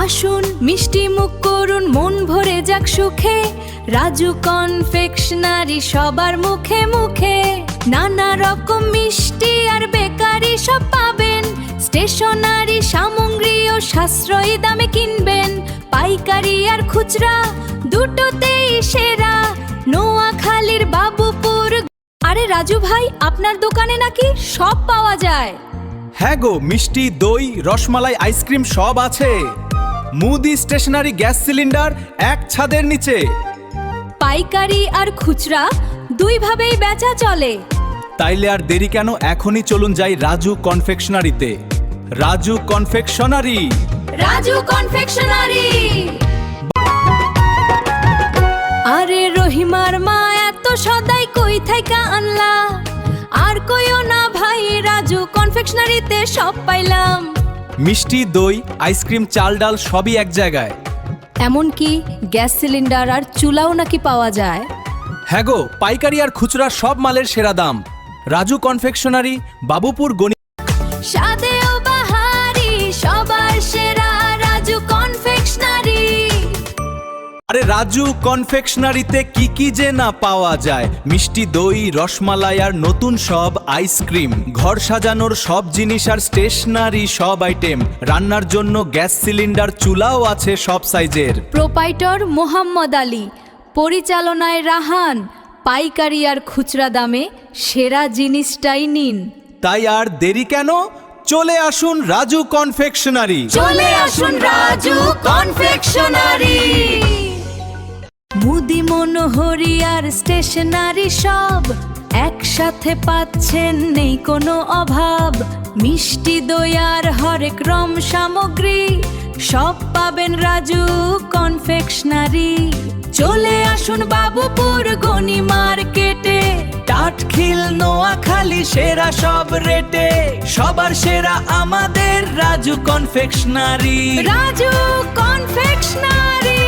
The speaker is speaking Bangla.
আসুন মিষ্টি মুখ করুন, মন ভরে যাক সুখে। রাজু কনফেকশনারি সবার মুখে মুখে। নানা রকম মিষ্টি আর বেকারি সব পাবেন। স্টেশনারি সামগ্রী ও সাশ্রয়ী দামে কিনবেন। পাইকারি আর খুচরা দুটোতেই সেরা। নোয়াখালীর বাবুপুর। আরে রাজু ভাই, আপনার দোকানে নাকি সব পাওয়া যায়? হ্যাঁ গো, মিষ্টি, দই, রসমালাই, আইসক্রিম সব আছে। মুদি স্টেশনারি গ্যাস সিলিন্ডার এক ছাদের নিচে। পাইকারি আর খুচরা দুইভাবেই বেচা চলে। তাইলে আর দেরি কেন, এখনই চলুন যাই রাজু কনফেকশনারিতে। রাজু কনফেকশনারি। রাজু কনফেকশনারি। আরে রহিমার মা এত সদাই কই থাইকা আনলা? আর কইও না ভাই, রাজু কনফেকশনারিতে সব পাইলাম। মিষ্টি, দই, আইসক্রিম, চাল ডাল সবই এক জায়গায়। এমনকি গ্যাস সিলিন্ডার আর চুলাও নাকি পাওয়া যায়। হ্যাঁ গো, পাইকারি আর খুচরা সব মালের সেরা দাম। রাজু কনফেকশনারি, বাবুপুর গণি। স্বাদেও বাহারি, সবার সেরা রাজু কনফেকশনারি। আরে রাজু কনফেকশনারিতে কি কি যে না পাওয়া যায়। মিষ্টি, দই, রসমালাই আর নতুন সব আইসক্রিম, ঘর সাজানোর সব জিনিস আর স্টেশনারি সব আইটেম। রান্নার জন্য গ্যাস সিলিন্ডার, চুলাও আছে সব সাইজের। প্রোপাইটর মোহাম্মদ আলী, পরিচালনায় রাহান। পাইকারি আর খুচরা দামে সেরা জিনিসটাই নিন। তাই আর দেরি কেন, চলে আসুন রাজু কনফেকশনারি। চলে আসুন রাজু কনফেকশনারি। মুদি মনোহরি আর স্টেশনারি সব একসাথে পাচ্ছেন, নেই কোনো অভাব। মিষ্টি, দই আর হরেক রম সামগ্রী সব পাবেন রাজু কনফেকশনারি। চলে আসুন বাবুপুর গনি মার্কেটে। টাটখিল, নোয়াখালী সেরা সব রেটে। সবার সেরা আমাদের রাজু কনফেকশনারি। রাজু কনফেকশনারি।